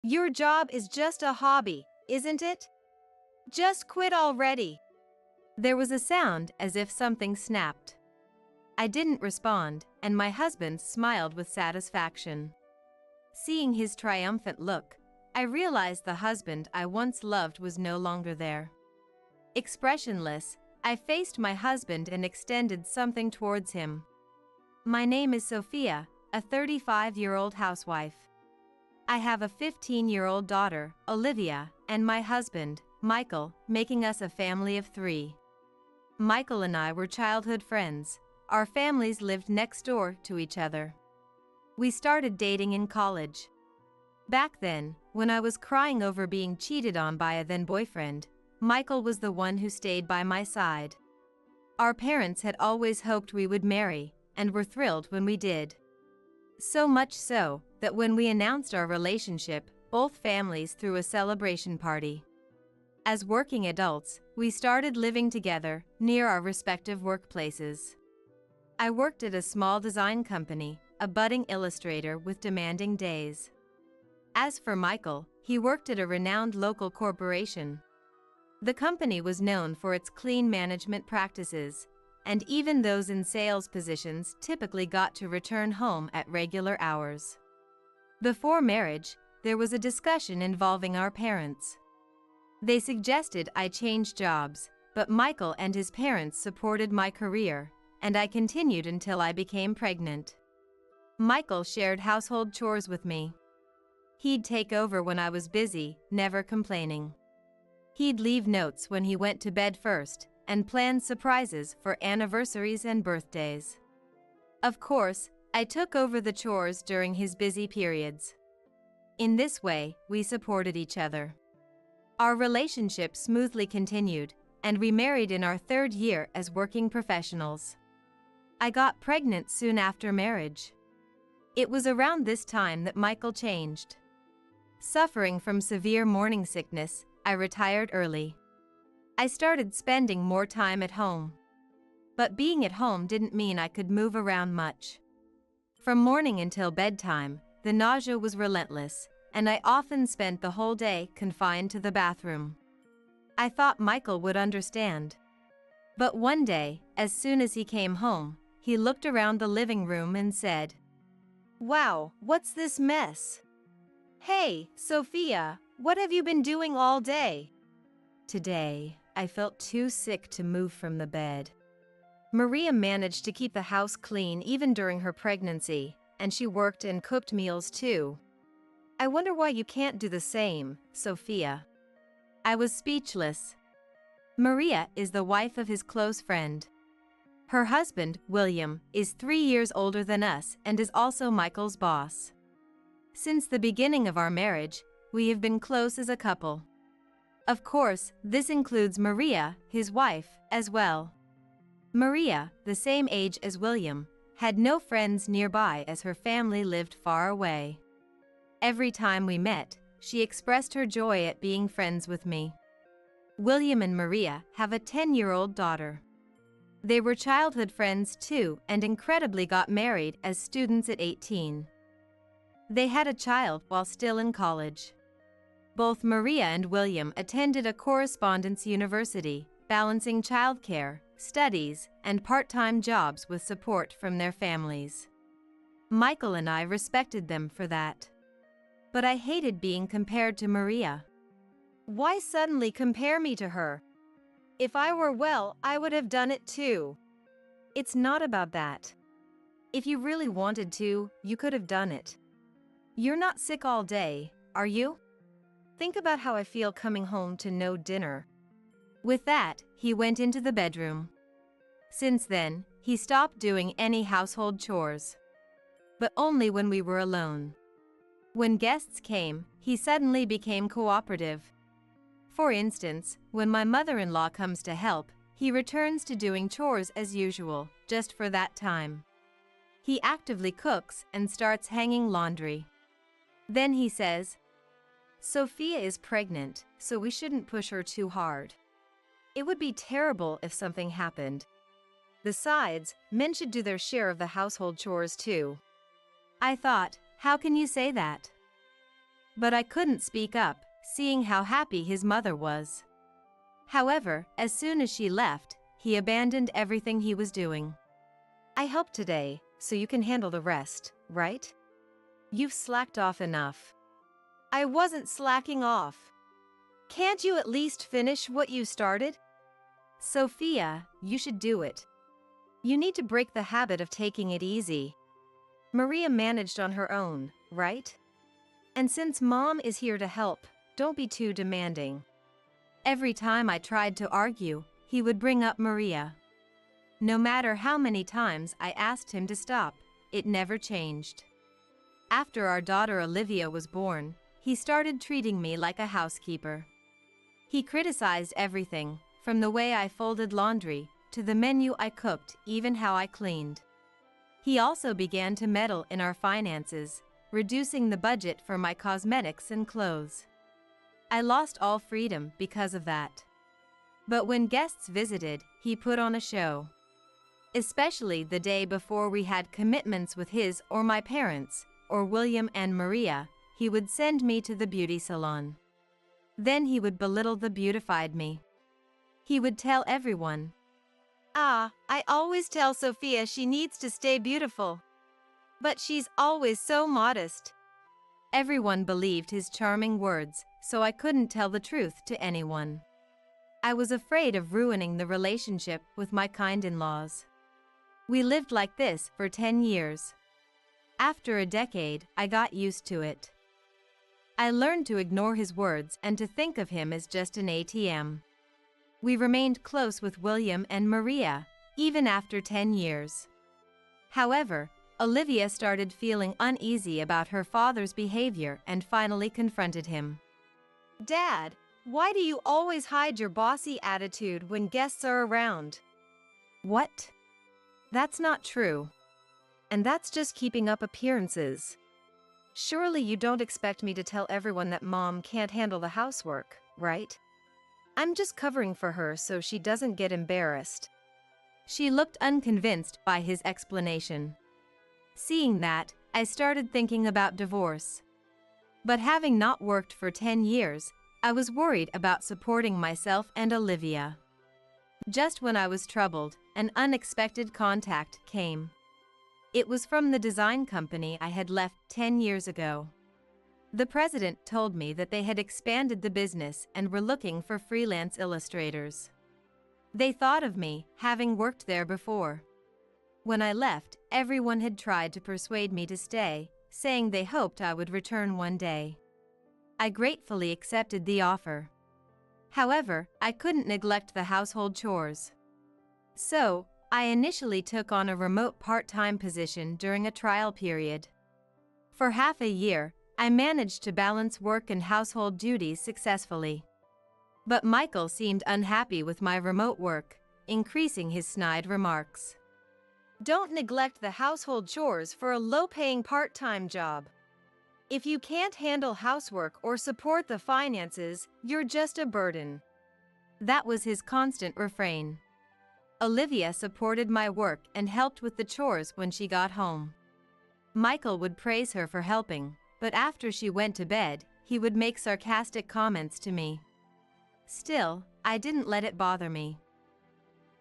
Your job is just a hobby, isn't it? Just quit already. There was a sound as if something snapped. I didn't respond, and my husband smiled with satisfaction. Seeing his triumphant look, I realized the husband I once loved was no longer there. Expressionless, I faced my husband and extended something towards him. My name is Sophia, a 35-year-old housewife. I have a 15-year-old daughter, Olivia, and my husband, Michael, making us a family of 3. Michael and I were childhood friends. Our families lived next door to each other. We started dating in college. Back then, when I was crying over being cheated on by a then-boyfriend, Michael was the one who stayed by my side. Our parents had always hoped we would marry, and were thrilled when we did. So much so, that when we announced our relationship, both families threw a celebration party. As working adults, we started living together, near our respective workplaces. I worked at a small design company, a budding illustrator with demanding days. As for Michael, he worked at a renowned local corporation. The company was known for its clean management practices, and even those in sales positions typically got to return home at regular hours. Before marriage, there was a discussion involving our parents. They suggested I change jobs, but Michael and his parents supported my career, and I continued until I became pregnant. Michael shared household chores with me. He'd take over when I was busy, never complaining. He'd leave notes when he went to bed first, and plan surprises for anniversaries and birthdays. Of course, I took over the chores during his busy periods. In this way, we supported each other. Our relationship smoothly continued, and we married in our 3rd year as working professionals. I got pregnant soon after marriage. It was around this time that Michael changed. Suffering from severe morning sickness, I retired early. I started spending more time at home. But being at home didn't mean I could move around much. From morning until bedtime, the nausea was relentless, and I often spent the whole day confined to the bathroom. I thought Michael would understand. But one day, as soon as he came home, he looked around the living room and said, "Wow, what's this mess? Hey, Sophia, what have you been doing all day?" Today, I felt too sick to move from the bed. Maria managed to keep the house clean even during her pregnancy, and she worked and cooked meals too. I wonder why you can't do the same, Sophia. I was speechless. Maria is the wife of his close friend. Her husband, William, is 3 years older than us and is also Michael's boss. Since the beginning of our marriage, we have been close as a couple. Of course, this includes Maria, his wife, as well. Maria, the same age as William, had no friends nearby as her family lived far away. Every time we met, she expressed her joy at being friends with me. William and Maria have a 10-year-old daughter. They were childhood friends too and incredibly got married as students at 18. They had a child while still in college. Both Maria and William attended a correspondence university, balancing childcare, studies, and part-time jobs with support from their families. Michael and I respected them for that. But I hated being compared to Maria. Why suddenly compare me to her? If I were well, I would have done it too. It's not about that. If you really wanted to, you could have done it. You're not sick all day, are you? Think about how I feel coming home to no dinner. With that, he went into the bedroom. Since then, he stopped doing any household chores. But only when we were alone. When guests came, he suddenly became cooperative. For instance, when my mother-in-law comes to help, he returns to doing chores as usual, just for that time. He actively cooks and starts hanging laundry. Then he says, "Sophia is pregnant, so we shouldn't push her too hard. It would be terrible if something happened. Besides, men should do their share of the household chores too." I thought, how can you say that? But I couldn't speak up, seeing how happy his mother was. However, as soon as she left, he abandoned everything he was doing. I helped today, so you can handle the rest, right? You've slacked off enough. I wasn't slacking off. Can't you at least finish what you started? Sophia, you should do it. You need to break the habit of taking it easy. Maria managed on her own, right? And since Mom is here to help, don't be too demanding. Every time I tried to argue, he would bring up Maria. No matter how many times I asked him to stop, it never changed. After our daughter Olivia was born, he started treating me like a housekeeper. He criticized everything, from the way I folded laundry, to the menu I cooked, even how I cleaned. He also began to meddle in our finances, reducing the budget for my cosmetics and clothes. I lost all freedom because of that. But when guests visited, he put on a show. Especially the day before we had commitments with his or my parents, or William and Maria, he would send me to the beauty salon. Then he would belittle the beautified me. He would tell everyone, I always tell Sophia she needs to stay beautiful. But she's always so modest. Everyone believed his charming words, so I couldn't tell the truth to anyone. I was afraid of ruining the relationship with my kind-in-laws. We lived like this for 10 years. After a decade, I got used to it. I learned to ignore his words and to think of him as just an ATM. We remained close with William and Maria, even after 10 years. However, Olivia started feeling uneasy about her father's behavior and finally confronted him. Dad, why do you always hide your bossy attitude when guests are around? What? That's not true. And that's just keeping up appearances. Surely you don't expect me to tell everyone that Mom can't handle the housework, right? I'm just covering for her so she doesn't get embarrassed. She looked unconvinced by his explanation. Seeing that, I started thinking about divorce. But having not worked for 10 years, I was worried about supporting myself and Olivia. Just when I was troubled, an unexpected contact came. It was from the design company I had left 10 years ago. The president told me that they had expanded the business and were looking for freelance illustrators. They thought of me, having worked there before. When I left, everyone had tried to persuade me to stay, saying they hoped I would return one day. I gratefully accepted the offer. However, I couldn't neglect the household chores. So, I initially took on a remote part-time position during a trial period. For half a year, I managed to balance work and household duties successfully. But Michael seemed unhappy with my remote work, increasing his snide remarks. Don't neglect the household chores for a low-paying part-time job. If you can't handle housework or support the finances, you're just a burden. That was his constant refrain. Olivia supported my work and helped with the chores when she got home. Michael would praise her for helping, but after she went to bed, he would make sarcastic comments to me. Still, I didn't let it bother me.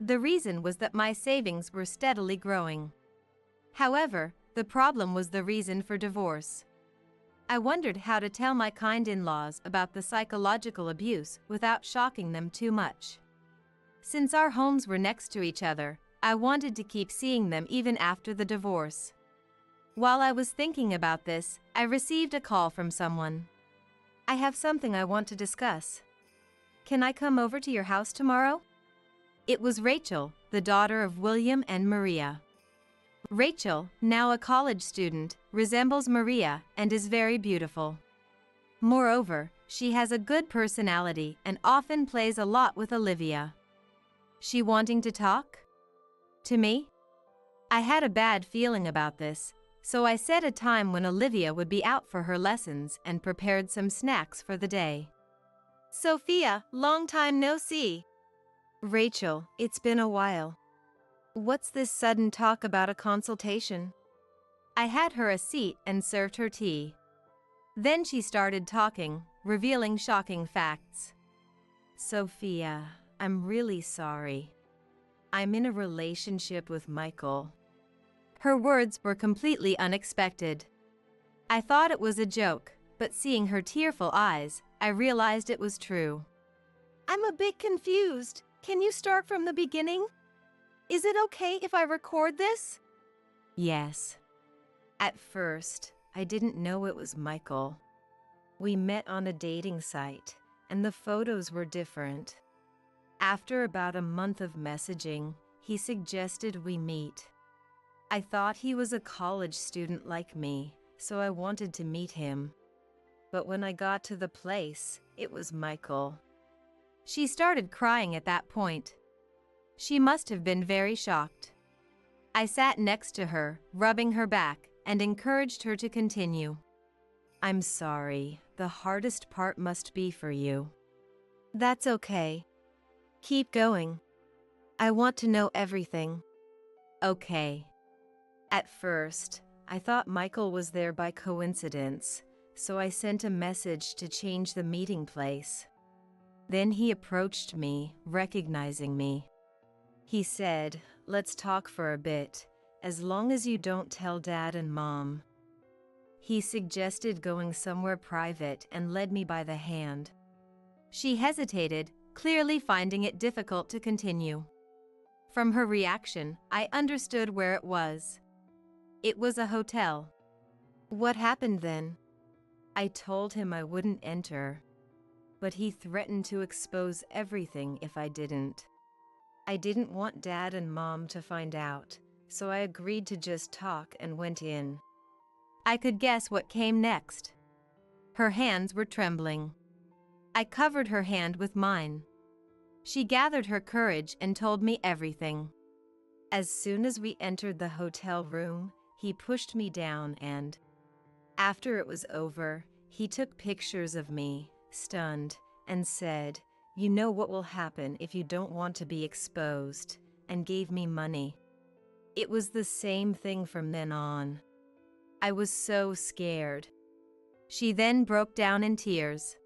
The reason was that my savings were steadily growing. However, the problem was the reason for divorce. I wondered how to tell my kind-in-laws about the psychological abuse without shocking them too much. Since our homes were next to each other, I wanted to keep seeing them even after the divorce. While I was thinking about this, I received a call from someone. I have something I want to discuss. Can I come over to your house tomorrow? It was Rachel, the daughter of William and Maria. Rachel, now a college student, resembles Maria and is very beautiful. Moreover, she has a good personality and often plays a lot with Olivia. She wanting to talk? To me? I had a bad feeling about this, so I set a time when Olivia would be out for her lessons and prepared some snacks for the day. Sophia, long time no see. Rachel, it's been a while. What's this sudden talk about a consultation? I had her a seat and served her tea. Then she started talking, revealing shocking facts. Sophia, I'm really sorry. I'm in a relationship with Michael. Her words were completely unexpected. I thought it was a joke, but seeing her tearful eyes, I realized it was true. I'm a bit confused. Can you start from the beginning? Is it okay if I record this? Yes. At first, I didn't know it was Michael. We met on a dating site, and the photos were different. After about a month of messaging, he suggested we meet. I thought he was a college student like me, so I wanted to meet him. But when I got to the place, it was Michael. She started crying at that point. She must have been very shocked. I sat next to her, rubbing her back, and encouraged her to continue. I'm sorry, the hardest part must be for you. That's okay. Keep going. I want to know everything. Okay. At first, I thought Michael was there by coincidence, so I sent a message to change the meeting place. Then he approached me, recognizing me. He said, "Let's talk for a bit, as long as you don't tell Dad and Mom." He suggested going somewhere private and led me by the hand. She hesitated, clearly finding it difficult to continue. From her reaction, I understood where it was. It was a hotel. What happened then? I told him I wouldn't enter, but he threatened to expose everything if I didn't. I didn't want Dad and Mom to find out, so I agreed to just talk and went in. I could guess what came next. Her hands were trembling. I covered her hand with mine. She gathered her courage and told me everything. As soon as we entered the hotel room, he pushed me down and, after it was over, he took pictures of me, stunned, and said, "You know what will happen if you don't want to be exposed," and gave me money. It was the same thing from then on. I was so scared. She then broke down in tears.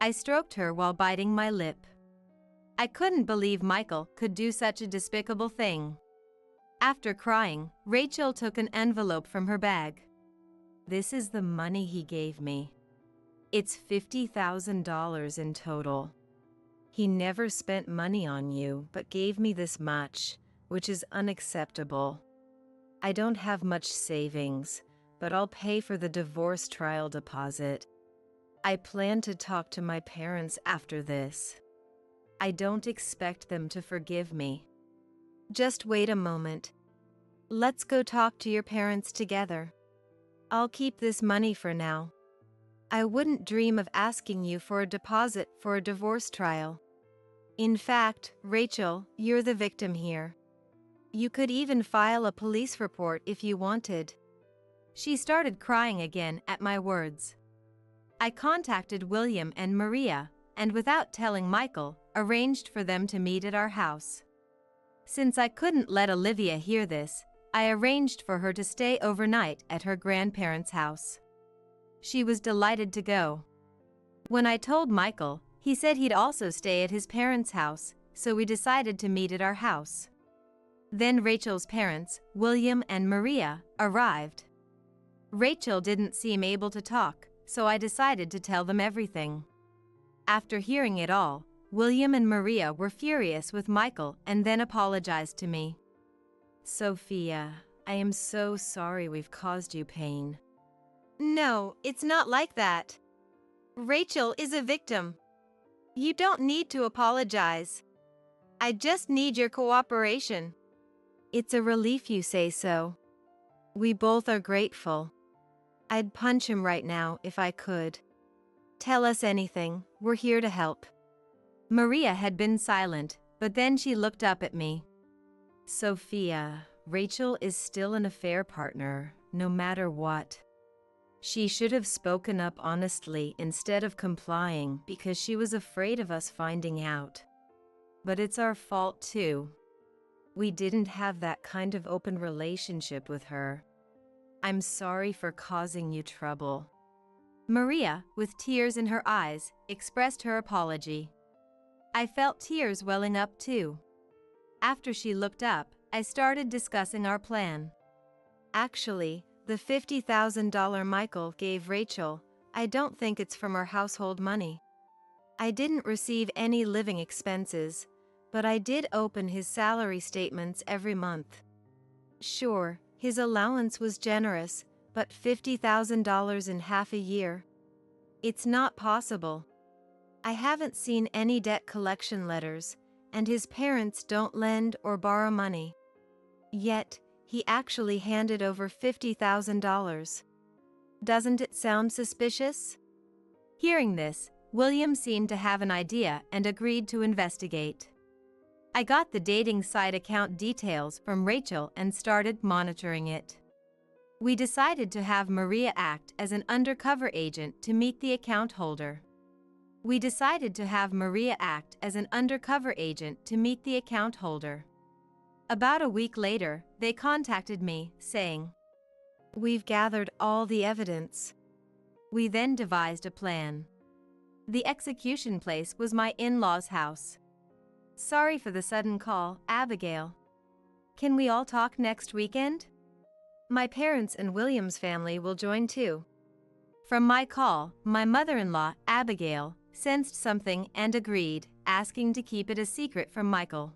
I stroked her while biting my lip. I couldn't believe Michael could do such a despicable thing. After crying, Rachel took an envelope from her bag. This is the money he gave me. It's $50,000 in total. He never spent money on you, but gave me this much, which is unacceptable. I don't have much savings, but I'll pay for the divorce trial deposit. I plan to talk to my parents after this. I don't expect them to forgive me. Just wait a moment. Let's go talk to your parents together. I'll keep this money for now. I wouldn't dream of asking you for a deposit for a divorce trial. In fact, Rachel, you're the victim here. You could even file a police report if you wanted. She started crying again at my words. I contacted William and Maria, and without telling Michael, arranged for them to meet at our house. Since I couldn't let Olivia hear this, I arranged for her to stay overnight at her grandparents' house. She was delighted to go. When I told Michael, he said he'd also stay at his parents' house, so we decided to meet at our house. Then Rachel's parents, William and Maria, arrived. Rachel didn't seem able to talk, so I decided to tell them everything. After hearing it all, William and Maria were furious with Michael and then apologized to me. Sophia, I am so sorry we've caused you pain. No, it's not like that. Rachel is a victim. You don't need to apologize. I just need your cooperation. It's a relief you say so. We both are grateful. I'd punch him right now if I could. Tell us anything, we're here to help. Maria had been silent, but then she looked up at me. Sophia, Rachel is still an affair partner, no matter what. She should have spoken up honestly instead of complying because she was afraid of us finding out. But it's our fault too. We didn't have that kind of open relationship with her. I'm sorry for causing you trouble. Maria, with tears in her eyes, expressed her apology. I felt tears welling up too. After she looked up, I started discussing our plan. Actually, the $50,000 Michael gave Rachel, I don't think it's from our household money. I didn't receive any living expenses, but I did open his salary statements every month. Sure, his allowance was generous, but $50,000 in half a year? It's not possible. I haven't seen any debt collection letters, and his parents don't lend or borrow money. Yet, he actually handed over $50,000. Doesn't it sound suspicious? Hearing this, William seemed to have an idea and agreed to investigate. I got the dating site account details from Rachel and started monitoring it. We decided to have Maria act as an undercover agent to meet the account holder. About a week later, they contacted me, saying, "We've gathered all the evidence." We then devised a plan. The execution place was my in-laws' house. Sorry for the sudden call, Abigail. Can we all talk next weekend? My parents and William's family will join too. From my call, my mother-in-law, Abigail, sensed something and agreed, asking to keep it a secret from Michael.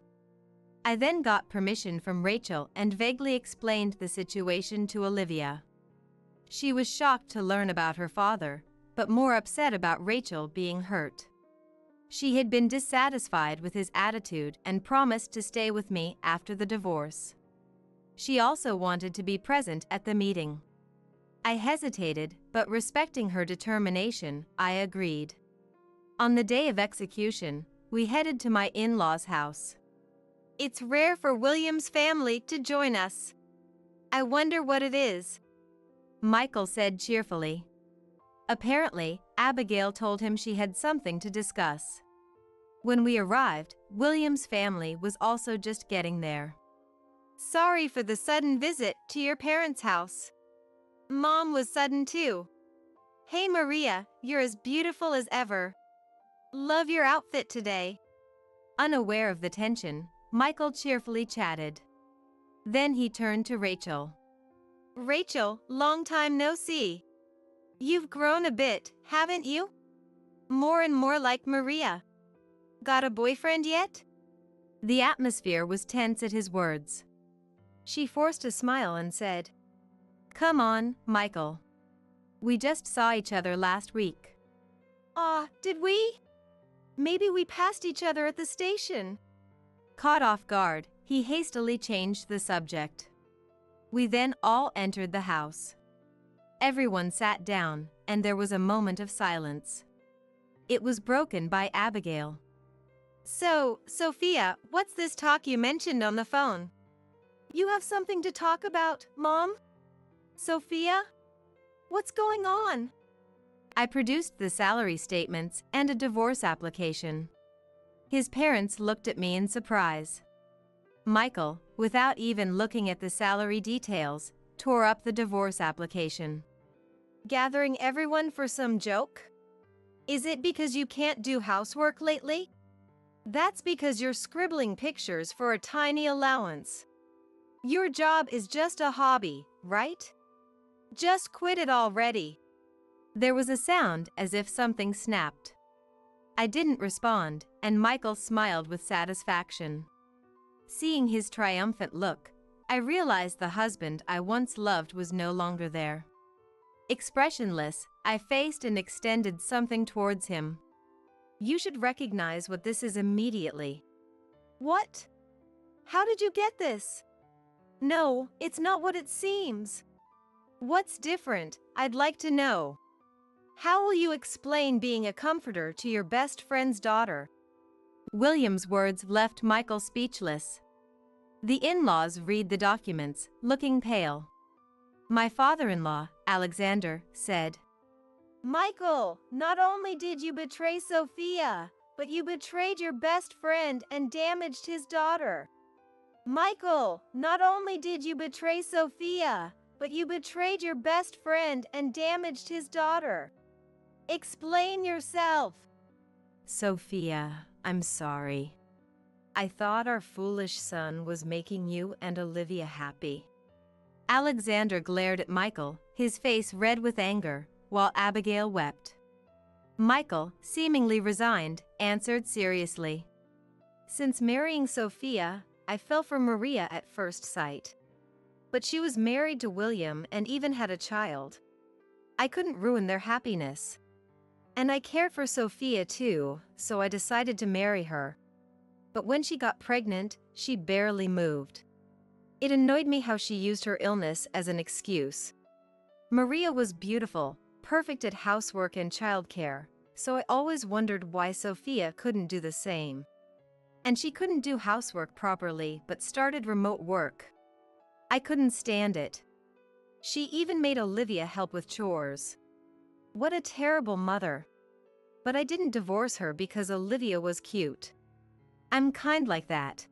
I then got permission from Rachel and vaguely explained the situation to Olivia. She was shocked to learn about her father, but more upset about Rachel being hurt. She had been dissatisfied with his attitude and promised to stay with me after the divorce. She also wanted to be present at the meeting. I hesitated, but respecting her determination, I agreed. On the day of execution, we headed to my in-laws' house. It's rare for William's family to join us. I wonder what it is, Michael said cheerfully. Apparently, Abigail told him she had something to discuss. When we arrived, William's family was also just getting there. Sorry for the sudden visit to your parents' house. Mom was sudden too. Hey Maria, you're as beautiful as ever. Love your outfit today. Unaware of the tension, Michael cheerfully chatted. Then he turned to Rachel. Rachel, long time no see. You've grown a bit, haven't you? More and more like Maria. Got a boyfriend yet? The atmosphere was tense at his words. She forced a smile and said, "Come on, Michael. We just saw each other last week." Did we? Maybe we passed each other at the station. Caught off guard, he hastily changed the subject. We then all entered the house. Everyone sat down, and there was a moment of silence. It was broken by Abigail. So, Sophia, what's this talk you mentioned on the phone? You have something to talk about, Mom? Sophia? What's going on? I produced the salary statements and a divorce application. His parents looked at me in surprise. Michael, without even looking at the salary details, tore up the divorce application. Gathering everyone for some joke? Is it because you can't do housework lately? That's because you're scribbling pictures for a tiny allowance. Your job is just a hobby, right? Just quit it already. There was a sound as if something snapped. I didn't respond, and Michael smiled with satisfaction. Seeing his triumphant look, I realized the husband I once loved was no longer there. Expressionless, I faced and extended something towards him. You should recognize what this is immediately. What? How did you get this? No, it's not what it seems. What's different, I'd like to know. How will you explain being a comforter to your best friend's daughter? William's words left Michael speechless. The in-laws read the documents, looking pale. My father-in-law, Alexander, said, Michael, not only did you betray Sophia, but you betrayed your best friend and damaged his daughter. Michael, not only did you betray Sophia, but you betrayed your best friend and damaged his daughter. Explain yourself. Sophia, I'm sorry. I thought our foolish son was making you and Olivia happy. Alexander glared at Michael, his face red with anger, while Abigail wept. Michael, seemingly resigned, answered seriously. Since marrying Sophia, I fell for Maria at first sight. But she was married to William and even had a child. I couldn't ruin their happiness. And I cared for Sophia too, so I decided to marry her. But when she got pregnant, she barely moved. It annoyed me how she used her illness as an excuse. Maria was beautiful, perfect at housework and childcare, so I always wondered why Sophia couldn't do the same. And she couldn't do housework properly but started remote work. I couldn't stand it. She even made Olivia help with chores. What a terrible mother. But I didn't divorce her because Olivia was cute. I'm kind like that.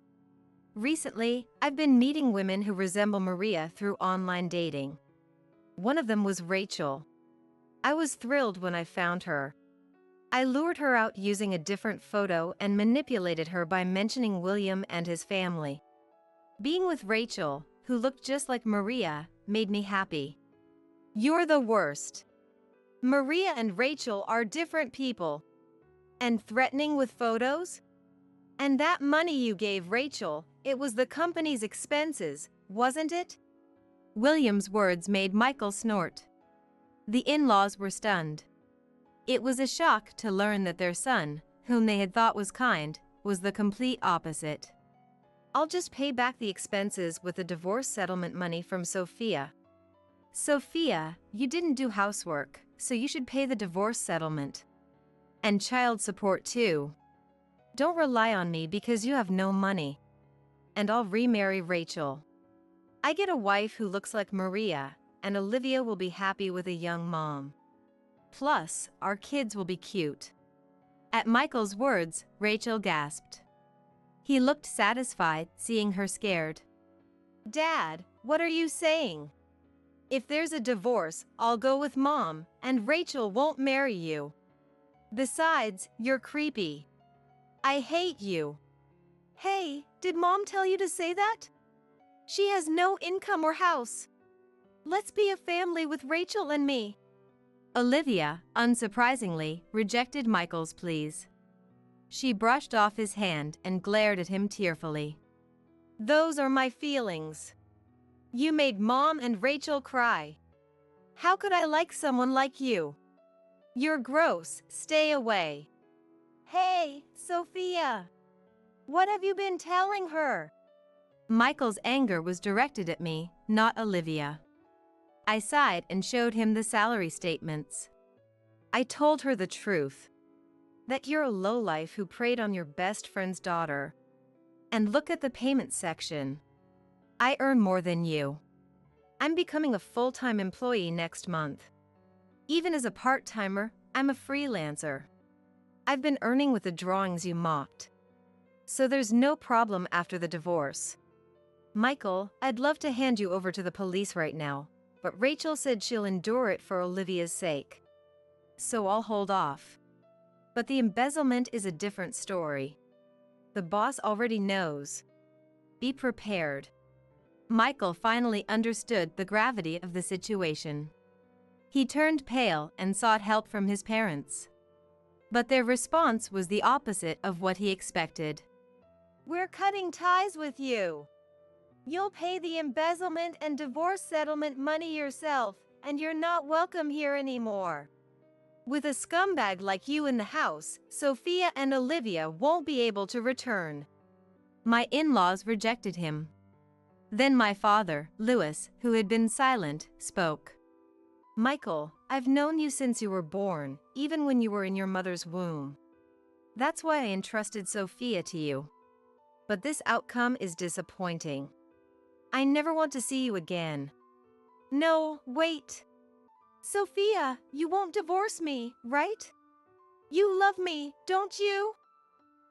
Recently, I've been meeting women who resemble Maria through online dating. One of them was Rachel. I was thrilled when I found her. I lured her out using a different photo and manipulated her by mentioning William and his family. Being with Rachel, who looked just like Maria, made me happy. You're the worst. Maria and Rachel are different people. And threatening with photos? And that money you gave Rachel, it was the company's expenses, wasn't it? William's words made Michael snort. The in-laws were stunned. It was a shock to learn that their son, whom they had thought was kind, was the complete opposite. I'll just pay back the expenses with the divorce settlement money from Sophia. Sophia, you didn't do housework, so you should pay the divorce settlement. And child support too. Don't rely on me because you have no money. And I'll remarry Rachel. I get a wife who looks like Maria, and Olivia will be happy with a young mom. Plus, our kids will be cute. At Michael's words, Rachel gasped. He looked satisfied, seeing her scared. Dad, what are you saying? If there's a divorce, I'll go with Mom, and Rachel won't marry you. Besides, you're creepy. I hate you. Hey, did Mom tell you to say that? She has no income or house. Let's be a family with Rachel and me. Olivia, unsurprisingly, rejected Michael's pleas. She brushed off his hand and glared at him tearfully. Those are my feelings. You made Mom and Rachel cry. How could I like someone like you? You're gross, stay away. Hey, Sophia. What have you been telling her? Michael's anger was directed at me, not Olivia. I sighed and showed him the salary statements. I told her the truth. That you're a lowlife who preyed on your best friend's daughter. And look at the payment section. I earn more than you. I'm becoming a full-time employee next month. Even as a part-timer, I'm a freelancer. I've been earning with the drawings you mocked. So there's no problem after the divorce. Michael, I'd love to hand you over to the police right now, but Rachel said she'll endure it for Olivia's sake. So I'll hold off. But the embezzlement is a different story. The boss already knows. Be prepared. Michael finally understood the gravity of the situation. He turned pale and sought help from his parents. But their response was the opposite of what he expected. We're cutting ties with you. You'll pay the embezzlement and divorce settlement money yourself, and you're not welcome here anymore. With a scumbag like you in the house, Sophia and Olivia won't be able to return. My in-laws rejected him. Then my father, Louis, who had been silent, spoke. Michael, I've known you since you were born, even when you were in your mother's womb. That's why I entrusted Sophia to you. But this outcome is disappointing. I never want to see you again. No, wait. Sophia, you won't divorce me, right? You love me, don't you?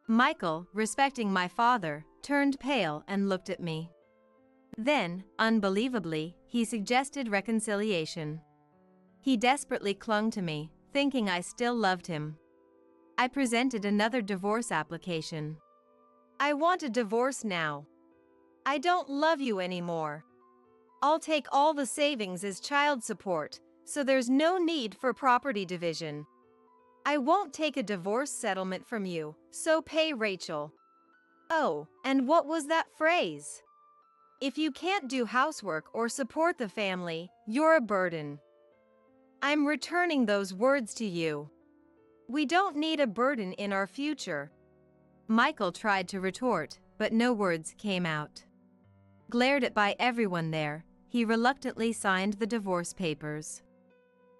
Michael, respecting my father, turned pale and looked at me. Then, unbelievably, he suggested reconciliation. He desperately clung to me, thinking I still loved him. I presented another divorce application. I want a divorce now. I don't love you anymore. I'll take all the savings as child support, so there's no need for property division. I won't take a divorce settlement from you, so pay Rachel. Oh, and what was that phrase? If you can't do housework or support the family, you're a burden. I'm returning those words to you. We don't need a burden in our future. Michael tried to retort, but no words came out. Glared at by everyone there, he reluctantly signed the divorce papers.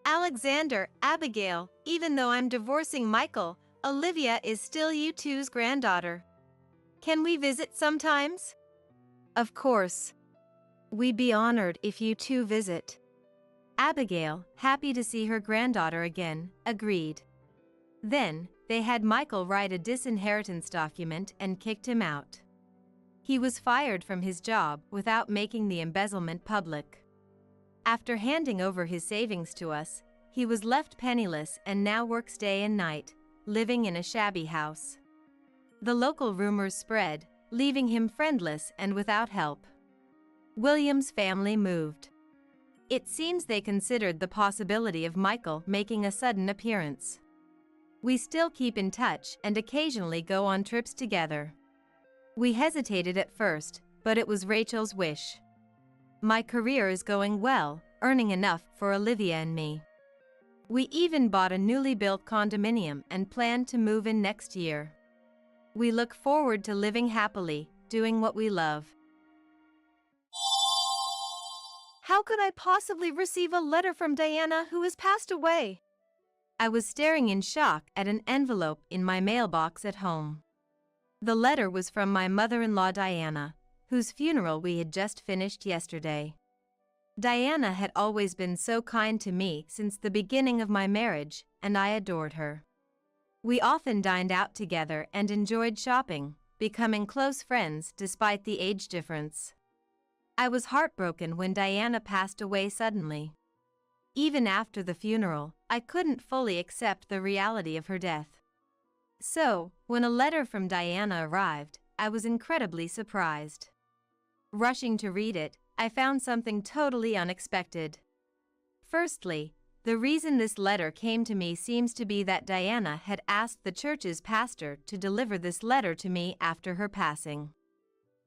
Alexander, Abigail, even though I'm divorcing Michael, Olivia is still you two's granddaughter. Can we visit sometimes? Of course. We'd be honored if you two visit. Abigail, happy to see her granddaughter again, agreed. Then, they had Michael write a disinheritance document and kicked him out. He was fired from his job without making the embezzlement public. After handing over his savings to us, he was left penniless and now works day and night, living in a shabby house. The local rumors spread, leaving him friendless and without help. William's family moved. It seems they considered the possibility of Michael making a sudden appearance. We still keep in touch and occasionally go on trips together. We hesitated at first, but it was Rachel's wish. My career is going well, earning enough for Olivia and me. We even bought a newly built condominium and plan to move in next year. We look forward to living happily, doing what we love. How could I possibly receive a letter from Diana who has passed away? I was staring in shock at an envelope in my mailbox at home. The letter was from my mother-in-law Diana, whose funeral we had just finished yesterday. Diana had always been so kind to me since the beginning of my marriage, and I adored her. We often dined out together and enjoyed shopping, becoming close friends despite the age difference. I was heartbroken when Diana passed away suddenly. Even after the funeral, I couldn't fully accept the reality of her death. So, when a letter from Diana arrived, I was incredibly surprised. Rushing to read it, I found something totally unexpected. Firstly, the reason this letter came to me seems to be that Diana had asked the church's pastor to deliver this letter to me after her passing.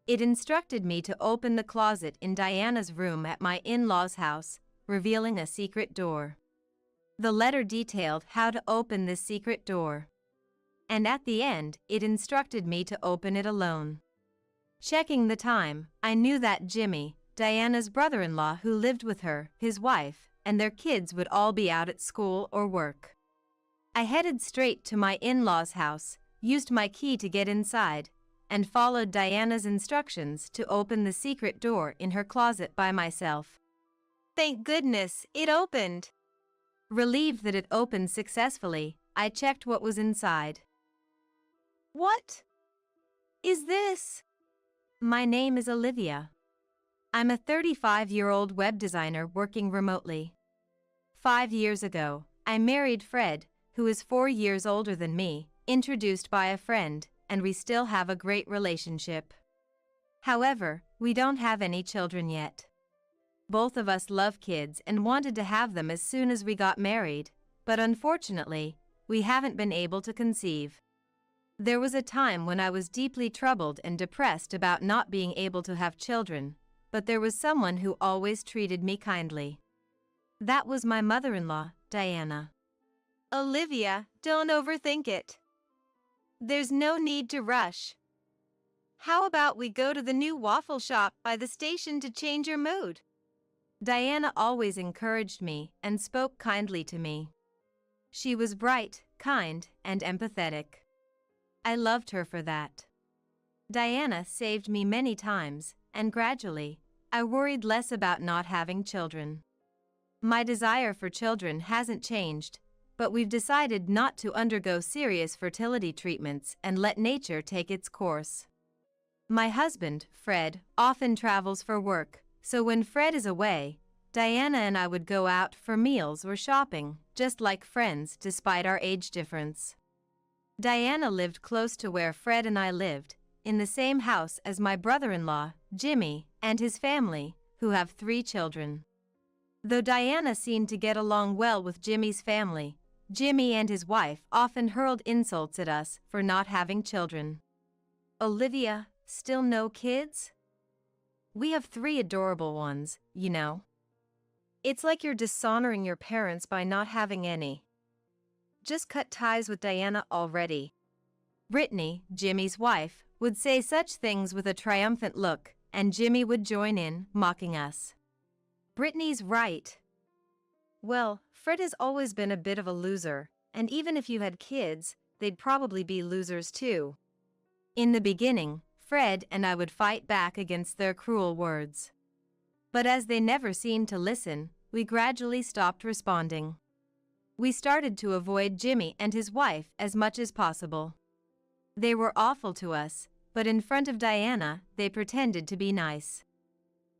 It instructed me to open the closet in Diana's room at my in-laws' house, revealing a secret door. The letter detailed how to open this secret door. And at the end, it instructed me to open it alone. Checking the time, I knew that Jimmy, Diana's brother-in-law who lived with her, his wife, and their kids would all be out at school or work. I headed straight to my in-laws' house, used my key to get inside, and followed Diana's instructions to open the secret door in her closet by myself. Thank goodness, it opened. Relieved that it opened successfully, I checked what was inside. What is this? My name is Olivia. I'm a 35-year-old web designer working remotely. 5 years ago, I married Fred, who is 4 years older than me, introduced by a friend, and we still have a great relationship. However, we don't have any children yet. Both of us love kids and wanted to have them as soon as we got married, but unfortunately, we haven't been able to conceive. There was a time when I was deeply troubled and depressed about not being able to have children, but there was someone who always treated me kindly. That was my mother-in-law, Diana. Olivia, don't overthink it. There's no need to rush. How about we go to the new waffle shop by the station to change your mood? Diana always encouraged me and spoke kindly to me. She was bright, kind, and empathetic. I loved her for that. Diana saved me many times, and gradually, I worried less about not having children. My desire for children hasn't changed, but we've decided not to undergo serious fertility treatments and let nature take its course. My husband, Fred, often travels for work, so when Fred is away, Diana and I would go out for meals or shopping, just like friends despite our age difference. Diana lived close to where Fred and I lived, in the same house as my brother-in-law, Jimmy, and his family, who have 3 children. Though Diana seemed to get along well with Jimmy's family, Jimmy and his wife often hurled insults at us for not having children. Olivia, still no kids? We have 3 adorable ones, you know. It's like you're dishonoring your parents by not having any. Just cut ties with Diana already. Brittany, Jimmy's wife, would say such things with a triumphant look, and Jimmy would join in, mocking us. Brittany's right. Well, Fred has always been a bit of a loser, and even if you had kids, they'd probably be losers too. In the beginning, Fred and I would fight back against their cruel words. But as they never seemed to listen, we gradually stopped responding. We started to avoid Jimmy and his wife as much as possible. They were awful to us, but in front of Diana, they pretended to be nice.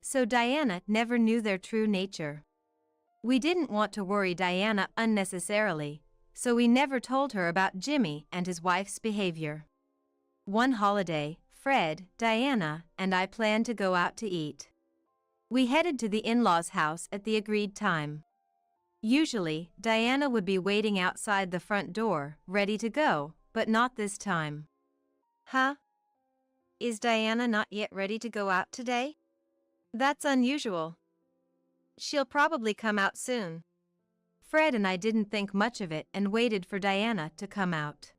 So Diana never knew their true nature. We didn't want to worry Diana unnecessarily, so we never told her about Jimmy and his wife's behavior. One holiday, Fred, Diana, and I planned to go out to eat. We headed to the in-laws' house at the agreed time. Usually, Diana would be waiting outside the front door, ready to go, but not this time. Huh? Is Diana not yet ready to go out today? That's unusual. She'll probably come out soon. Fred and I didn't think much of it and waited for Diana to come out.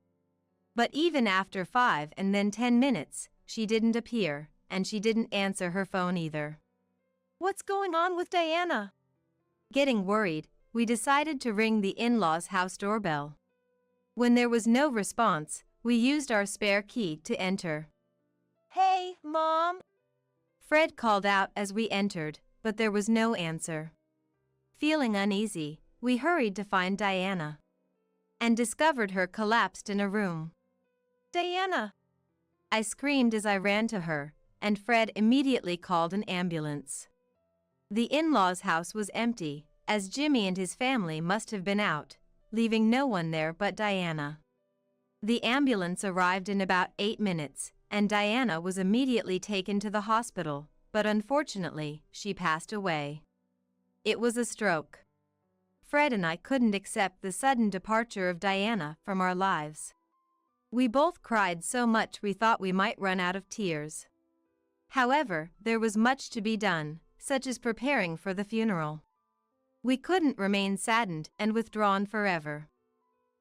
But even after 5 and then 10 minutes, she didn't appear, and she didn't answer her phone either. What's going on with Diana? Getting worried, we decided to ring the in-laws' house doorbell. When there was no response, we used our spare key to enter. Hey, Mom! Fred called out as we entered, but there was no answer. Feeling uneasy, we hurried to find Diana and discovered her collapsed in a room. Diana! I screamed as I ran to her, and Fred immediately called an ambulance. The in-laws' house was empty, as Jimmy and his family must have been out, leaving no one there but Diana. The ambulance arrived in about 8 minutes, and Diana was immediately taken to the hospital, but unfortunately, she passed away. It was a stroke. Fred and I couldn't accept the sudden departure of Diana from our lives. We both cried so much we thought we might run out of tears. However, there was much to be done, such as preparing for the funeral. We couldn't remain saddened and withdrawn forever.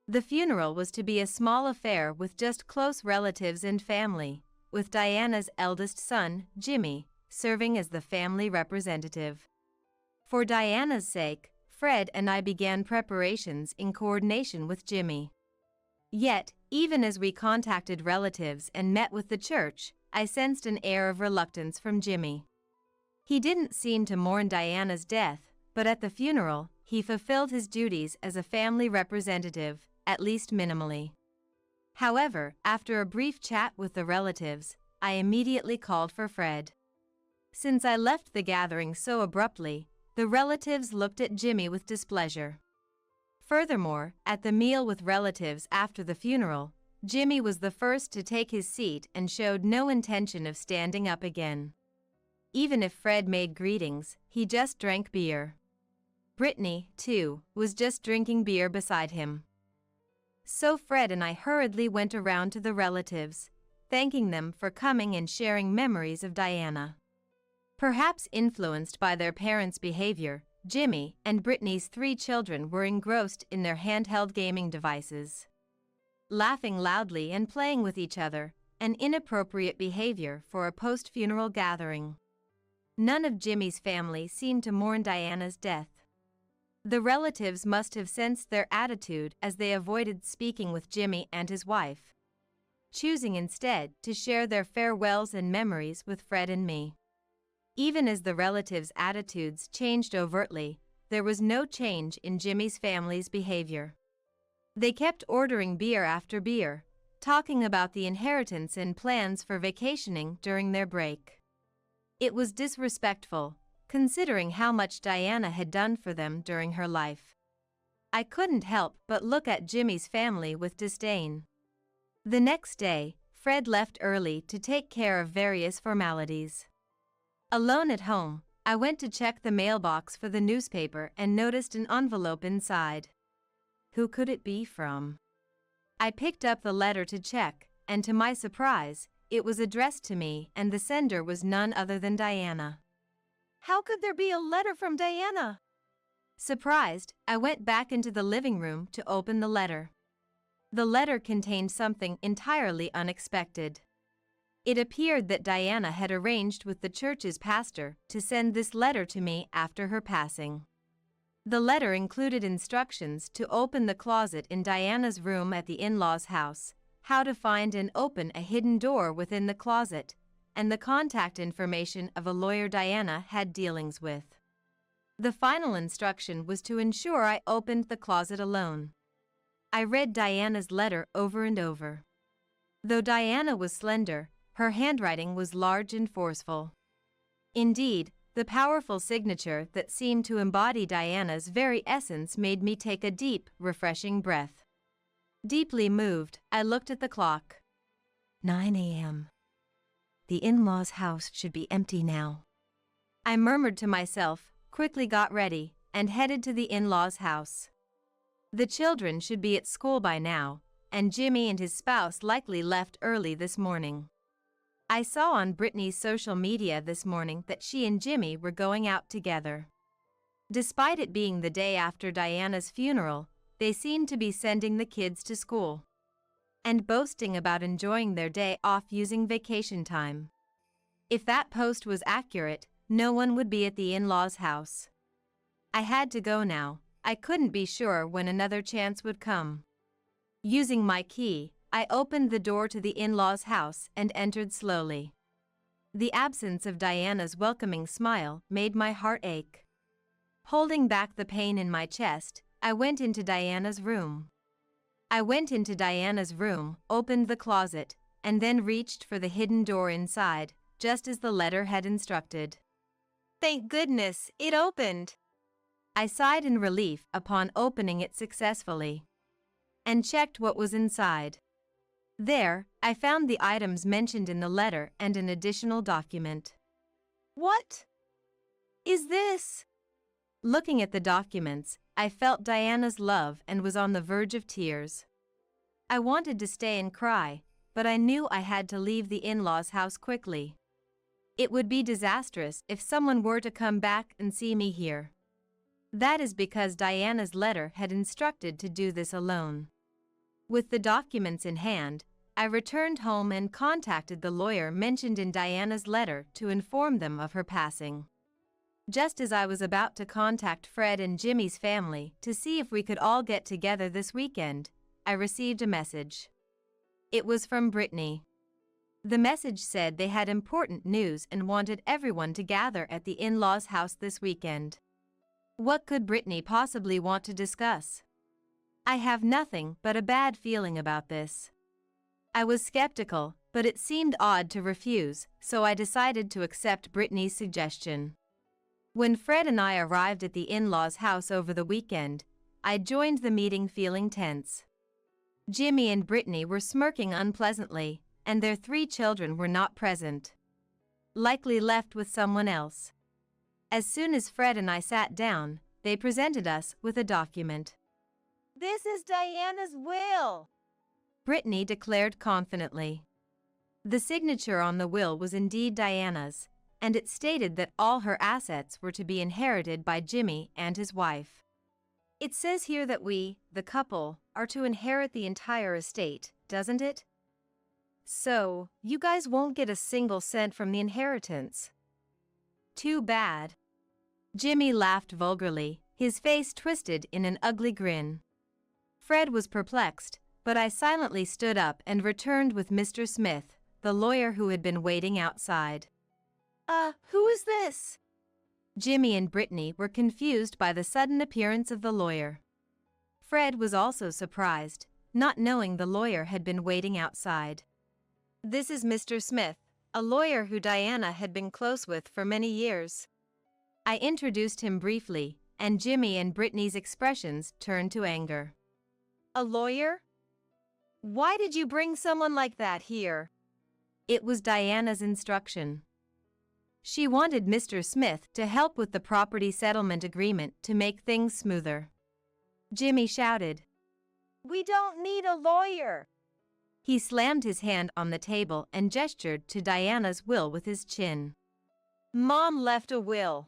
The funeral was to be a small affair with just close relatives and family, with Diana's eldest son, Jimmy, serving as the family representative. For Diana's sake, Fred and I began preparations in coordination with Jimmy. Yet, even as we contacted relatives and met with the church, I sensed an air of reluctance from Jimmy. He didn't seem to mourn Diana's death, but at the funeral, he fulfilled his duties as a family representative, at least minimally. However, after a brief chat with the relatives, I immediately called for Fred. Since I left the gathering so abruptly, the relatives looked at Jimmy with displeasure. Furthermore, at the meal with relatives after the funeral, Jimmy was the first to take his seat and showed no intention of standing up again. Even if Fred made greetings, he just drank beer. Brittany, too, was just drinking beer beside him. So Fred and I hurriedly went around to the relatives, thanking them for coming and sharing memories of Diana. Perhaps influenced by their parents' behavior, Jimmy and Brittany's 3 children were engrossed in their handheld gaming devices. Laughing loudly and playing with each other, an inappropriate behavior for a post-funeral gathering. None of Jimmy's family seemed to mourn Diana's death. The relatives must have sensed their attitude as they avoided speaking with Jimmy and his wife, choosing instead to share their farewells and memories with Fred and me. Even as the relatives' attitudes changed overtly, there was no change in Jimmy's family's behavior. They kept ordering beer after beer, talking about the inheritance and plans for vacationing during their break. It was disrespectful, considering how much Diana had done for them during her life. I couldn't help but look at Jimmy's family with disdain. The next day, Fred left early to take care of various formalities. Alone at home, I went to check the mailbox for the newspaper and noticed an envelope inside. Who could it be from? I picked up the letter to check, and to my surprise, it was addressed to me and the sender was none other than Diana. How could there be a letter from Diana? Surprised, I went back into the living room to open the letter. The letter contained something entirely unexpected. It appeared that Diana had arranged with the church's pastor to send this letter to me after her passing. The letter included instructions to open the closet in Diana's room at the in-laws' house, how to find and open a hidden door within the closet, and the contact information of a lawyer Diana had dealings with. The final instruction was to ensure I opened the closet alone. I read Diana's letter over and over. Though Diana was slender, her handwriting was large and forceful. Indeed, the powerful signature that seemed to embody Diana's very essence made me take a deep, refreshing breath. Deeply moved, I looked at the clock. 9 a.m. The in-laws' house should be empty now. I murmured to myself, quickly got ready, and headed to the in-laws' house. The children should be at school by now, and Jimmy and his spouse likely left early this morning. I saw on Brittany's social media this morning that she and Jimmy were going out together. Despite it being the day after Diana's funeral, they seemed to be sending the kids to school and boasting about enjoying their day off using vacation time. If that post was accurate, no one would be at the in-laws' house. I had to go now. I couldn't be sure when another chance would come. Using my key, I opened the door to the in-laws' house and entered slowly. The absence of Diana's welcoming smile made my heart ache. Holding back the pain in my chest, I went into Diana's room. Opened the closet, and then reached for the hidden door inside, just as the letter had instructed. Thank goodness, it opened. I sighed in relief upon opening it successfully and checked what was inside. There, I found the items mentioned in the letter and an additional document. What is this? Looking at the documents, I felt Diana's love and was on the verge of tears. I wanted to stay and cry, but I knew I had to leave the in-laws' house quickly. It would be disastrous if someone were to come back and see me here. That is because Diana's letter had instructed to do this alone. With the documents in hand, I returned home and contacted the lawyer mentioned in Diana's letter to inform them of her passing. Just as I was about to contact Fred and Jimmy's family to see if we could all get together this weekend, I received a message. It was from Brittany. The message said they had important news and wanted everyone to gather at the in-laws' house this weekend. What could Brittany possibly want to discuss? I have nothing but a bad feeling about this. I was skeptical, but it seemed odd to refuse, so I decided to accept Brittany's suggestion. When Fred and I arrived at the in-laws' house over the weekend, I joined the meeting feeling tense. Jimmy and Brittany were smirking unpleasantly, and their 3 children were not present. Likely left with someone else. As soon as Fred and I sat down, they presented us with a document. This is Diana's will, Brittany declared confidently. The signature on the will was indeed Diana's, and it stated that all her assets were to be inherited by Jimmy and his wife. It says here that we, the couple, are to inherit the entire estate, doesn't it? So, you guys won't get a single cent from the inheritance. Too bad. Jimmy laughed vulgarly, his face twisted in an ugly grin. Fred was perplexed, but I silently stood up and returned with Mr. Smith, the lawyer who had been waiting outside. Who is this? Jimmy and Brittany were confused by the sudden appearance of the lawyer. Fred was also surprised, not knowing the lawyer had been waiting outside. This is Mr. Smith, a lawyer who Diana had been close with for many years. I introduced him briefly, and Jimmy and Brittany's expressions turned to anger. A lawyer? Why did you bring someone like that here? It was Diana's instruction. She wanted Mr. Smith to help with the property settlement agreement to make things smoother. Jimmy shouted. We don't need a lawyer. He slammed his hand on the table and gestured to Diana's will with his chin. Mom left a will.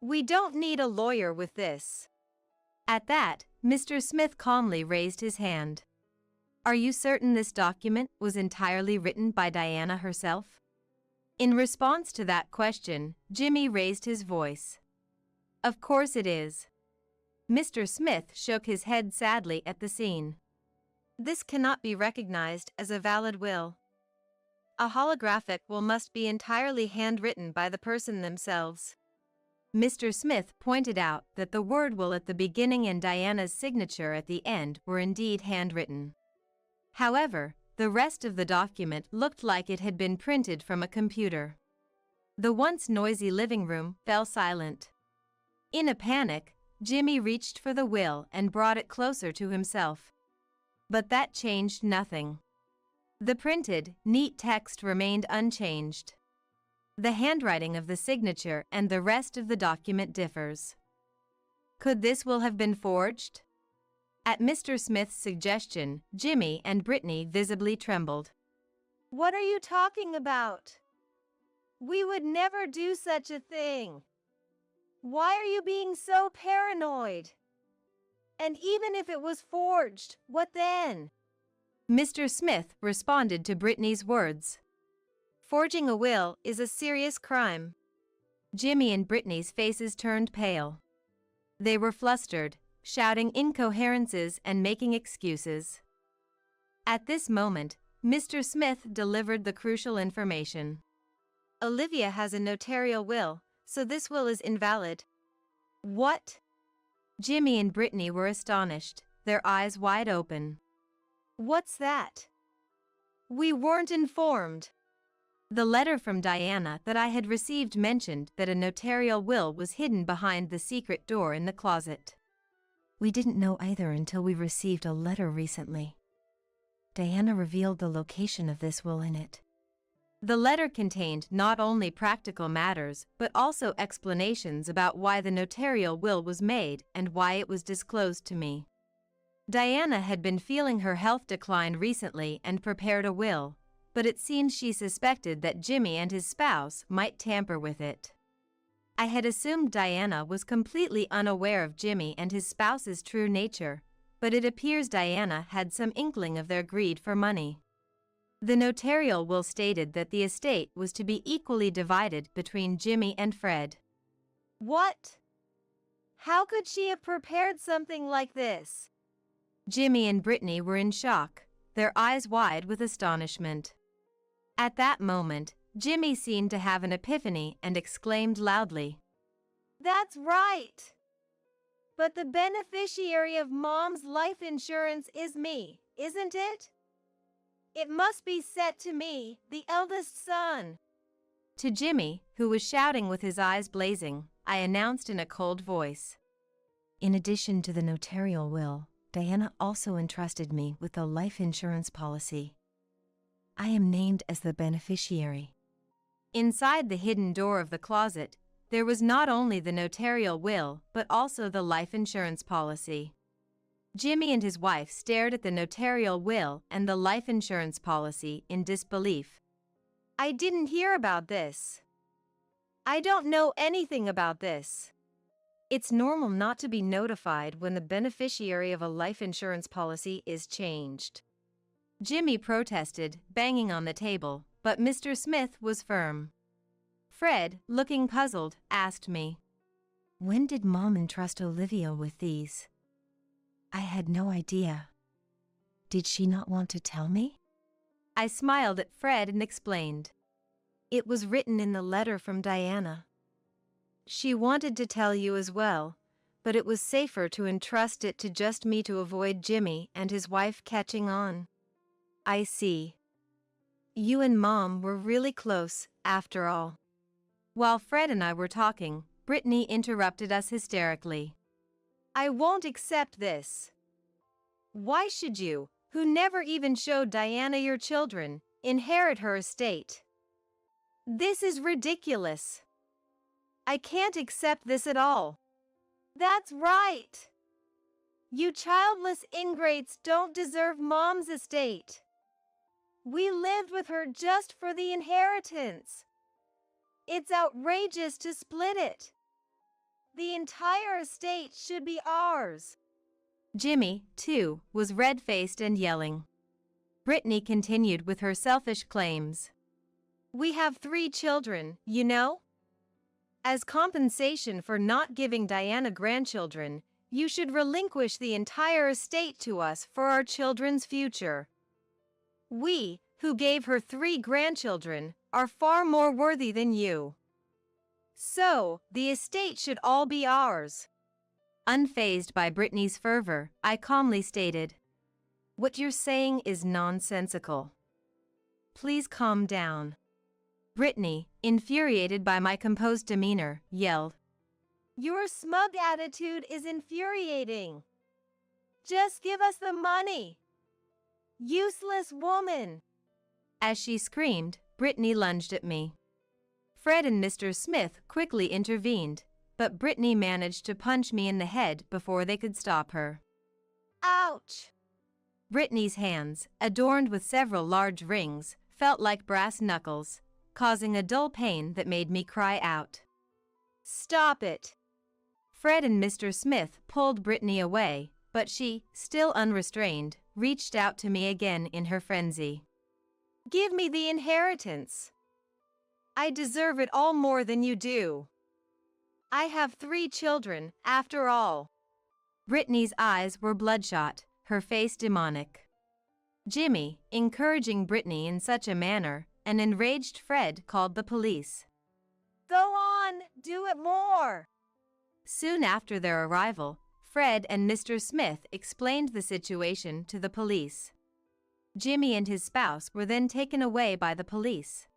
We don't need a lawyer with this. At that, Mr. Smith calmly raised his hand. Are you certain this document was entirely written by Diana herself? In response to that question, Jimmy raised his voice. Of course it is. Mr. Smith shook his head sadly at the scene. This cannot be recognized as a valid will. A holographic will must be entirely handwritten by the person themselves. Mr. Smith pointed out that the word will at the beginning and Diana's signature at the end were indeed handwritten. However, the rest of the document looked like it had been printed from a computer. The once noisy living room fell silent. In a panic, Jimmy reached for the will and brought it closer to himself. But that changed nothing. The printed, neat text remained unchanged. The handwriting of the signature and the rest of the document differs. Could this will have been forged? At Mr. Smith's suggestion, Jimmy and Brittany visibly trembled. What are you talking about? We would never do such a thing. Why are you being so paranoid? And even if it was forged, what then? Mr. Smith responded to Brittany's words. Forging a will is a serious crime. Jimmy and Brittany's faces turned pale. They were flustered, shouting incoherences and making excuses. At this moment, Mr. Smith delivered the crucial information. Olivia has a notarial will, so this will is invalid. What? Jimmy and Brittany were astonished, their eyes wide open. What's that? We weren't informed. The letter from Diana that I had received mentioned that a notarial will was hidden behind the secret door in the closet. We didn't know either until we received a letter recently. Diana revealed the location of this will in it. The letter contained not only practical matters but also explanations about why the notarial will was made and why it was disclosed to me. Diana had been feeling her health decline recently and prepared a will, but it seems she suspected that Jimmy and his spouse might tamper with it. I had assumed Diana was completely unaware of Jimmy and his spouse's true nature, but it appears Diana had some inkling of their greed for money. The notarial will stated that the estate was to be equally divided between Jimmy and Fred. What? How could she have prepared something like this? Jimmy and Brittany were in shock, their eyes wide with astonishment. At that moment, Jimmy seemed to have an epiphany and exclaimed loudly. That's right! But the beneficiary of Mom's life insurance is me, isn't it? It must be set to me, the eldest son. To Jimmy, who was shouting with his eyes blazing, I announced in a cold voice. In addition to the notarial will, Diana also entrusted me with a life insurance policy. I am named as the beneficiary. Inside the hidden door of the closet, there was not only the notarial will but also the life insurance policy. Jimmy and his wife stared at the notarial will and the life insurance policy in disbelief. I didn't hear about this. I don't know anything about this. It's normal not to be notified when the beneficiary of a life insurance policy is changed. Jimmy protested, banging on the table, but Mr. Smith was firm. Fred, looking puzzled, asked me, when did Mom entrust Olivia with these? I had no idea. Did she not want to tell me? I smiled at Fred and explained. It was written in the letter from Diana. She wanted to tell you as well, but it was safer to entrust it to just me to avoid Jimmy and his wife catching on. I see. You and Mom were really close, after all. While Fred and I were talking, Brittany interrupted us hysterically. I won't accept this. Why should you, who never even showed Diana your children, inherit her estate? This is ridiculous. I can't accept this at all. That's right. You childless ingrates don't deserve Mom's estate. We lived with her just for the inheritance. It's outrageous to split it. The entire estate should be ours. Jimmy, too, was red-faced and yelling. Brittany continued with her selfish claims. We have 3 children, you know? As compensation for not giving Diana grandchildren, you should relinquish the entire estate to us for our children's future. We, who gave her 3 grandchildren, are far more worthy than you. So, the estate should all be ours. Unfazed by Brittany's fervor, I calmly stated, What you're saying is nonsensical. Please calm down. Brittany, infuriated by my composed demeanor, yelled, Your smug attitude is infuriating. Just give us the money. Useless woman. As she screamed, Brittany lunged at me. Fred and Mr. Smith quickly intervened, but Brittany managed to punch me in the head before they could stop her. Ouch! Brittany's hands, adorned with several large rings, felt like brass knuckles, causing a dull pain that made me cry out. Stop it! Fred and Mr. Smith pulled Brittany away, but she, still unrestrained, reached out to me again in her frenzy. Give me the inheritance. I deserve it all more than you do. I have 3 children, after all. Brittany's eyes were bloodshot, her face demonic. Jimmy, encouraging Brittany in such a manner, an enraged Fred called the police. Go on, do it more. Soon after their arrival, Fred and Mr. Smith explained the situation to the police. Jimmy and his spouse were then taken away by the police.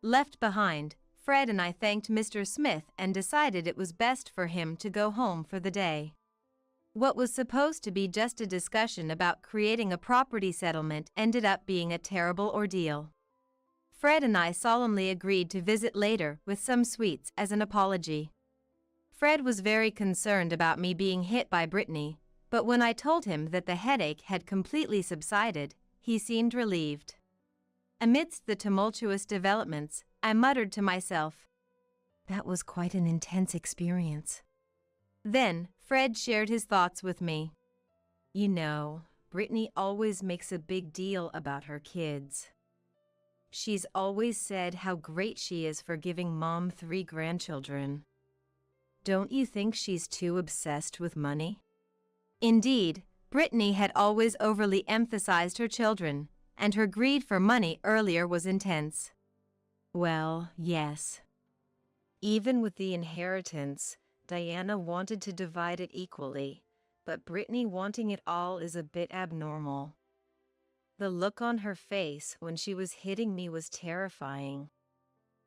Left behind, Fred and I thanked Mr. Smith and decided it was best for him to go home for the day. What was supposed to be just a discussion about creating a property settlement ended up being a terrible ordeal. Fred and I solemnly agreed to visit later with some sweets as an apology. Fred was very concerned about me being hit by Brittany, but when I told him that the headache had completely subsided, he seemed relieved. Amidst the tumultuous developments, I muttered to myself, That was quite an intense experience. Then, Fred shared his thoughts with me. You know, Brittany always makes a big deal about her kids. She's always said how great she is for giving Mom 3 grandchildren. Don't you think she's too obsessed with money? Indeed, Brittany had always overly emphasized her children, and her greed for money earlier was intense. Well, yes. Even with the inheritance, Diana wanted to divide it equally, but Brittany wanting it all is a bit abnormal. The look on her face when she was hitting me was terrifying.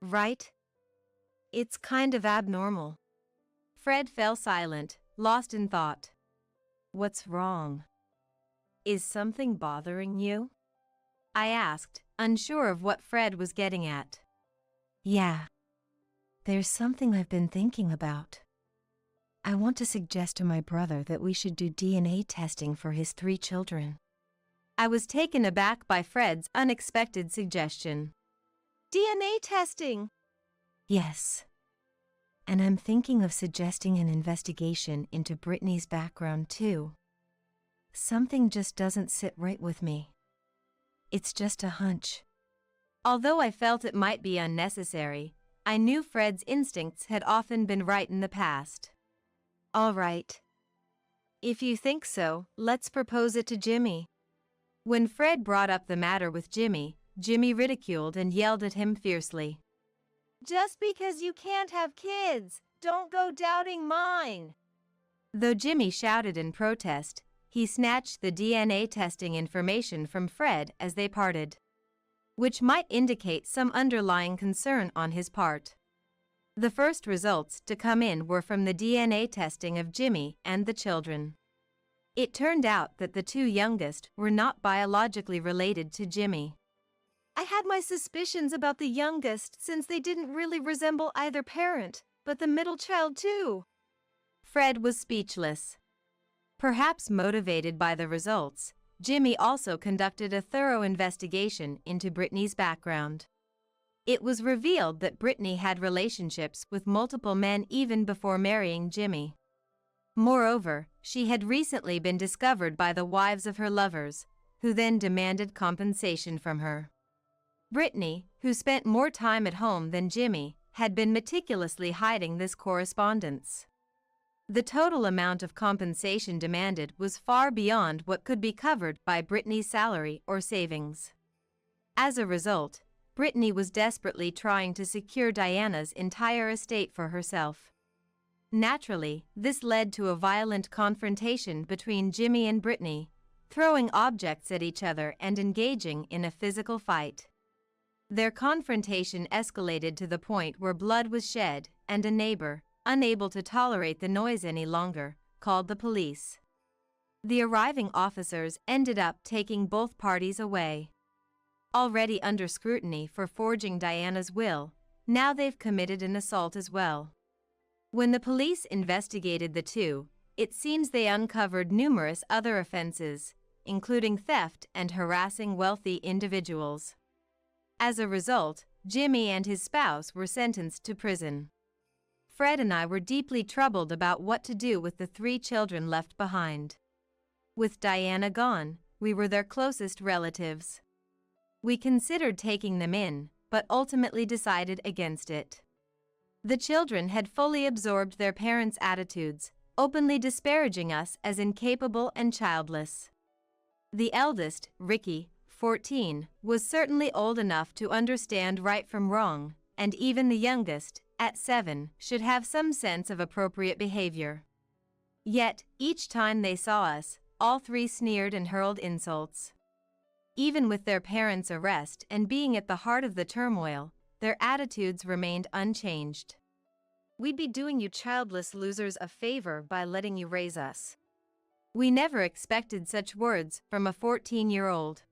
Right? It's kind of abnormal. Fred fell silent, lost in thought. What's wrong? Is something bothering you? I asked, unsure of what Fred was getting at. Yeah. There's something I've been thinking about. I want to suggest to my brother that we should do DNA testing for his 3 children. I was taken aback by Fred's unexpected suggestion. DNA testing? Yes. And I'm thinking of suggesting an investigation into Brittany's background too. Something just doesn't sit right with me. It's just a hunch. Although I felt it might be unnecessary, I knew Fred's instincts had often been right in the past. All right. If you think so, let's propose it to Jimmy. When Fred brought up the matter with Jimmy, Jimmy ridiculed and yelled at him fiercely. Just because you can't have kids, don't go doubting mine. Though Jimmy shouted in protest, he snatched the DNA testing information from Fred as they parted, which might indicate some underlying concern on his part. The first results to come in were from the DNA testing of Jimmy and the children. It turned out that the two youngest were not biologically related to Jimmy. I had my suspicions about the youngest since they didn't really resemble either parent, but the middle child too. Fred was speechless. Perhaps motivated by the results, Jimmy also conducted a thorough investigation into Brittany's background. It was revealed that Brittany had relationships with multiple men even before marrying Jimmy. Moreover, she had recently been discovered by the wives of her lovers, who then demanded compensation from her. Brittany, who spent more time at home than Jimmy, had been meticulously hiding this correspondence. The total amount of compensation demanded was far beyond what could be covered by Brittany's salary or savings. As a result, Brittany was desperately trying to secure Diana's entire estate for herself. Naturally, this led to a violent confrontation between Jimmy and Brittany, throwing objects at each other and engaging in a physical fight. Their confrontation escalated to the point where blood was shed, and a neighbor, unable to tolerate the noise any longer, called the police. The arriving officers ended up taking both parties away. Already under scrutiny for forging Diana's will, now they've committed an assault as well. When the police investigated the two, it seems they uncovered numerous other offenses, including theft and harassing wealthy individuals. As a result, Jimmy and his spouse were sentenced to prison. Fred and I were deeply troubled about what to do with the 3 children left behind. With Diana gone, we were their closest relatives. We considered taking them in, but ultimately decided against it. The children had fully absorbed their parents' attitudes, openly disparaging us as incapable and childless. The eldest, Ricky, 14, was certainly old enough to understand right from wrong, and even the youngest, at 7, should have some sense of appropriate behavior. Yet, each time they saw us, all 3 sneered and hurled insults. Even with their parents' arrest and being at the heart of the turmoil, their attitudes remained unchanged. We'd be doing you childless losers a favor by letting you raise us. We never expected such words from a 14-year-old.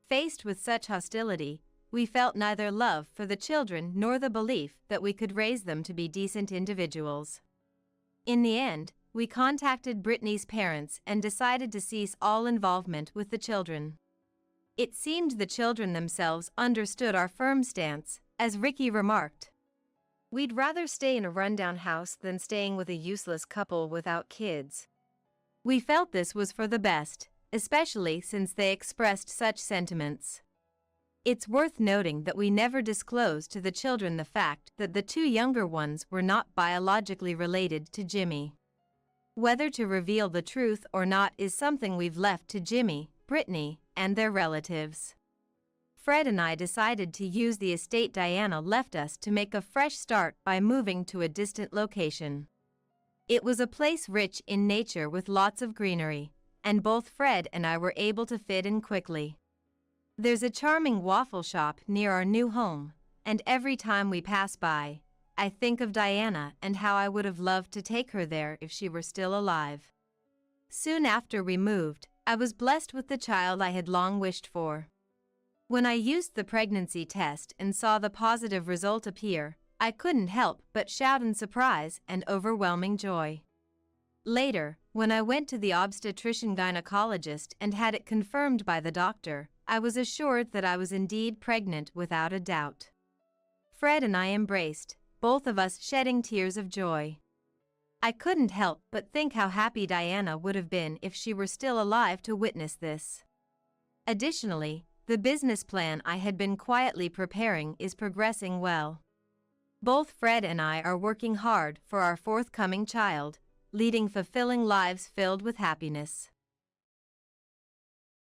Faced with such hostility, we felt neither love for the children nor the belief that we could raise them to be decent individuals. In the end, we contacted Brittany's parents and decided to cease all involvement with the children. It seemed the children themselves understood our firm stance, as Ricky remarked. We'd rather stay in a rundown house than staying with a useless couple without kids. We felt this was for the best, especially since they expressed such sentiments. It's worth noting that we never disclosed to the children the fact that the 2 younger ones were not biologically related to Jimmy. Whether to reveal the truth or not is something we've left to Jimmy, Brittany, and their relatives. Fred and I decided to use the estate Diana left us to make a fresh start by moving to a distant location. It was a place rich in nature with lots of greenery, and both Fred and I were able to fit in quickly. There's a charming waffle shop near our new home, and every time we pass by, I think of Diana and how I would have loved to take her there if she were still alive. Soon after we moved, I was blessed with the child I had long wished for. When I used the pregnancy test and saw the positive result appear, I couldn't help but shout in surprise and overwhelming joy. Later, when I went to the obstetrician-gynecologist and had it confirmed by the doctor, I was assured that I was indeed pregnant without a doubt. Fred and I embraced, both of us shedding tears of joy. I couldn't help but think how happy Diana would have been if she were still alive to witness this. Additionally, the business plan I had been quietly preparing is progressing well. Both Fred and I are working hard for our forthcoming child, leading fulfilling lives filled with happiness.